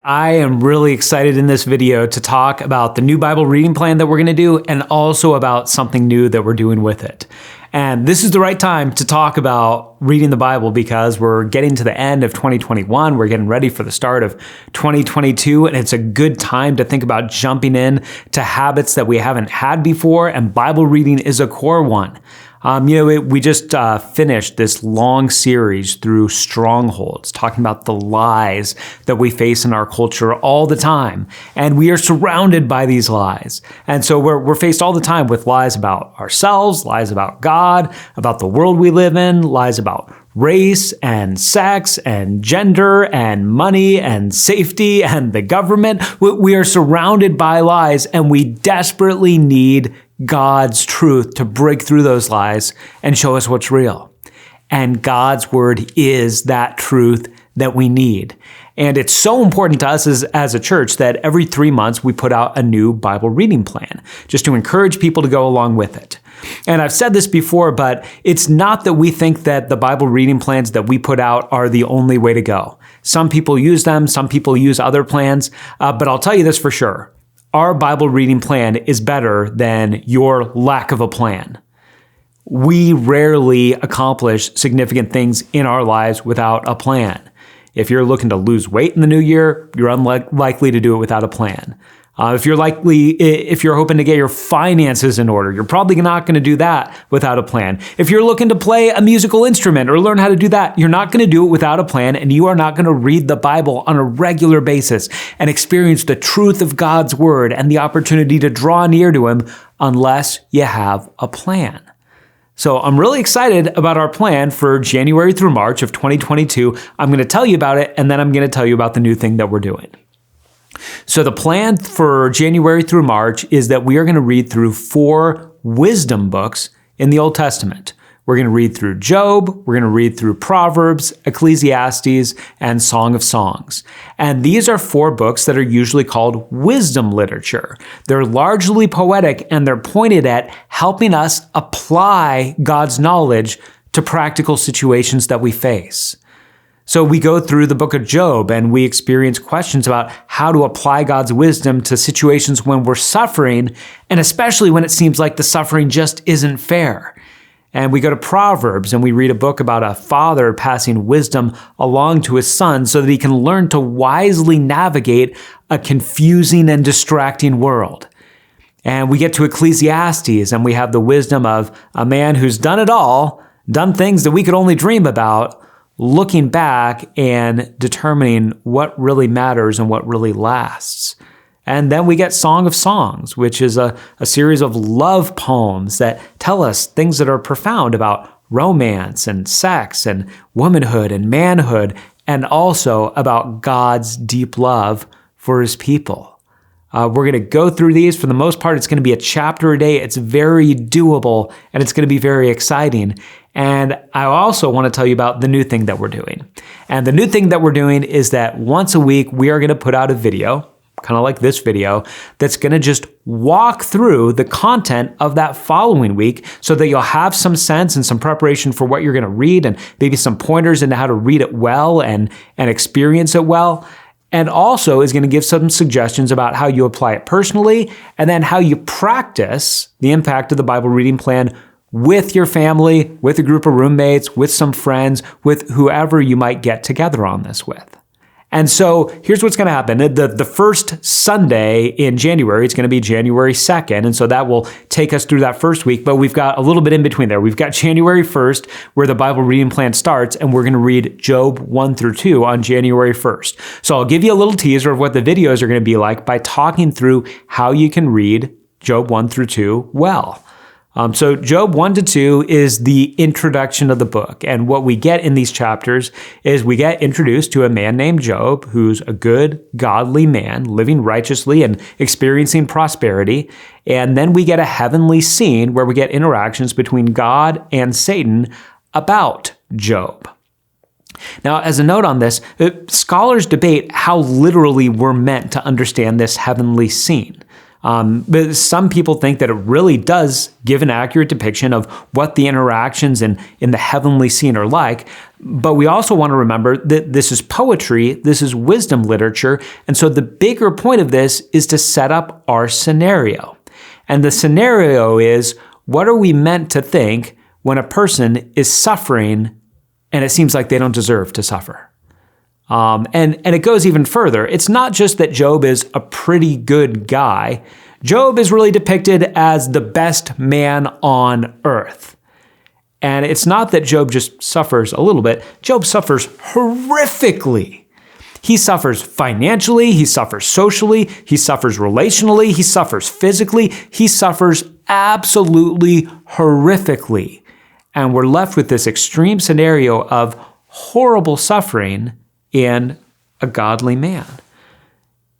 I am really excited in this video to talk about the new Bible reading plan that we're going to do and also about something new that we're doing with it. And this is the right time to talk about reading the Bible because we're getting to the end of 2021. We're getting ready for the start of 2022, and it's a good time to think about jumping in to habits that we haven't had before, and Bible reading is a core one. We just finished this long series through strongholds, talking about the lies that we face in our culture all the time. And we are surrounded by these lies. And so we're faced all the time with lies about ourselves, lies about God, about the world we live in, lies about race and sex and gender and money and safety and the government. We are surrounded by lies, and we desperately need God's truth to break through those lies and show us what's real. And God's word is that truth that we need. And it's so important to us as a church that every 3 months we put out a new Bible reading plan, just to encourage people to go along with it. And I've said this before, but it's not that we think that the Bible reading plans that we put out are the only way to go. Some people use them, some people use other plans, but I'll tell you this for sure. Our Bible reading plan is better than your lack of a plan. We rarely accomplish significant things in our lives without a plan. If you're looking to lose weight in the new year, you're unlikely to do it without a plan. If you're hoping to get your finances in order, you're probably not going to do that without a plan. If you're looking to play a musical instrument or learn how to do that, you're not going to do it without a plan, and you are not going to read the Bible on a regular basis and experience the truth of God's word and the opportunity to draw near to Him unless you have a plan. So I'm really excited about our plan for January through March of 2022. I'm going to tell you about it, and then I'm going to tell you about the new thing that we're doing. So the plan for January through March is that we are going to read through 4 wisdom books in the Old Testament. We're going to read through Job, we're going to read through Proverbs, Ecclesiastes, and Song of Songs. And these are 4 books that are usually called wisdom literature. They're largely poetic, and they're pointed at helping us apply God's knowledge to practical situations that we face. So we go through the book of Job and we experience questions about how to apply God's wisdom to situations when we're suffering, and especially when it seems like the suffering just isn't fair. And we go to Proverbs and we read a book about a father passing wisdom along to his son so that he can learn to wisely navigate a confusing and distracting world. And we get to Ecclesiastes and we have the wisdom of a man who's done it all, done things that we could only dream about, looking back and determining what really matters and what really lasts. And then we get Song of Songs, which is a series of love poems that tell us things that are profound about romance and sex and womanhood and manhood, and also about God's deep love for His people. We're going to go through these. For the most part, it's going to be a chapter a day. It's very doable, and it's going to be very exciting. And I also want to tell you about the new thing that we're doing. And the new thing that we're doing is that once a week, we are going to put out a video, kind of like this video, that's going to just walk through the content of that following week so that you'll have some sense and some preparation for what you're going to read and maybe some pointers into how to read it well and experience it well. And also is going to give some suggestions about how you apply it personally and then how you practice the impact of the Bible reading plan with your family, with a group of roommates, with some friends, with whoever you might get together on this with. And so here's what's going to happen. The first Sunday in January, it's going to be January 2nd. And so that will take us through that first week. But we've got a little bit in between there. We've got January 1st, where the Bible reading plan starts, and we're going to read Job 1 through 2 on January 1st. So I'll give you a little teaser of what the videos are going to be like by talking through how you can read Job 1 through 2 well. So Job 1 to 2 is the introduction of the book. And what we get in these chapters is we get introduced to a man named Job, who's a good, godly man, living righteously and experiencing prosperity. And then we get a heavenly scene where we get interactions between God and Satan about Job. Now, as a note on this, scholars debate how literally we're meant to understand this heavenly scene. But some people think that it really does give an accurate depiction of what the interactions in the heavenly scene are like. But we also want to remember that this is poetry, this is wisdom literature, and so the bigger point of this is to set up our scenario. And the scenario is, what are we meant to think when a person is suffering and it seems like they don't deserve to suffer? And it goes even further. It's not just that Job is a pretty good guy. Job is really depicted as the best man on earth. And it's not that Job just suffers a little bit. Job suffers horrifically. He suffers financially, he suffers socially, he suffers relationally, he suffers physically, he suffers absolutely horrifically. And we're left with this extreme scenario of horrible suffering in a godly man.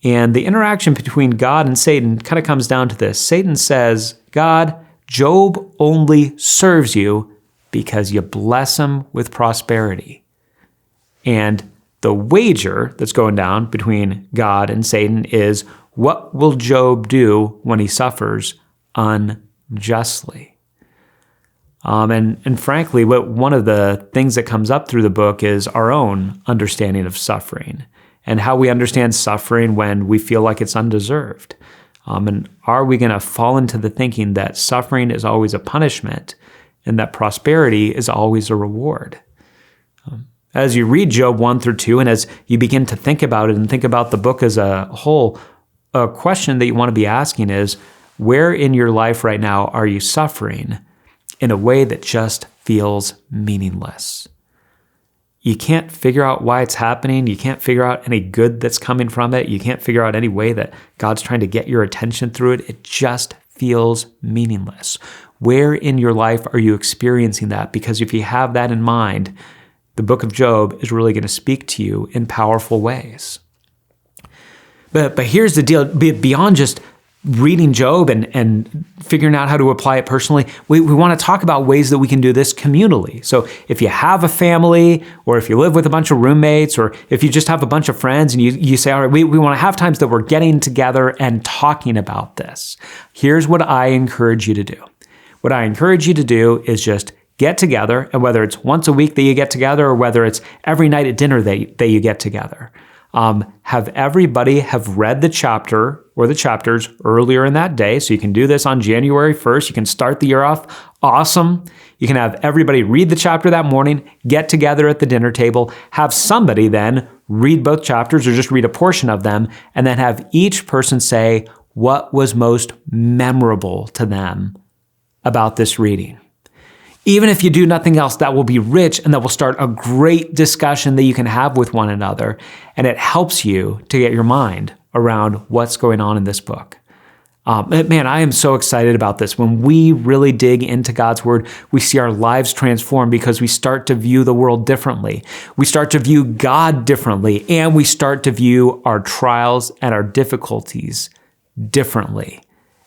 And the interaction between God and Satan kind of comes down to this. Satan says, God, Job only serves you because you bless him with prosperity. And the wager that's going down between God and Satan is, what will Job do when he suffers unjustly? And frankly, one of the things that comes up through the book is our own understanding of suffering and how we understand suffering when we feel like it's undeserved. And are we going to fall into the thinking that suffering is always a punishment and that prosperity is always a reward? As you read Job 1 through 2, and as you begin to think about it and think about the book as a whole, a question that you want to be asking is, where in your life right now are you suffering in a way that just feels meaningless? You can't figure out why it's happening. You can't figure out any good that's coming from it. You can't figure out any way that God's trying to get your attention through it. It just feels meaningless. Where in your life are you experiencing that? Because if you have that in mind, the book of Job is really going to speak to you in powerful ways. But here's the deal. Beyond just reading Job and figuring out how to apply it personally, we want to talk about ways that we can do this communally. So if you have a family, or if you live with a bunch of roommates, or if you just have a bunch of friends and you say, all right, we want to have times that we're getting together and talking about this. Here's what I encourage you to do. What I encourage you to do is just get together, and whether it's once a week that you get together or whether it's every night at dinner that you get together, have everybody have read the chapter or the chapters earlier in that day. So you can do this on January 1st. You can start the year off awesome. You can have everybody read the chapter that morning, get together at the dinner table, have somebody then read both chapters or just read a portion of them, and then have each person say what was most memorable to them about this reading. Even if you do nothing else, that will be rich and that will start a great discussion that you can have with one another. And it helps you to get your mind around what's going on in this book. Man, I am so excited about this. When we really dig into God's word, we see our lives transform because we start to view the world differently. We start to view God differently, and we start to view our trials and our difficulties differently.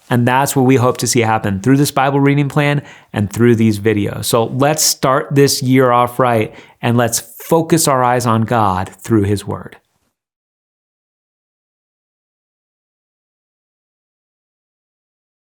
And that's what we hope to see happen through this Bible reading plan and through these videos. So let's start this year off right, and let's focus our eyes on God through his word.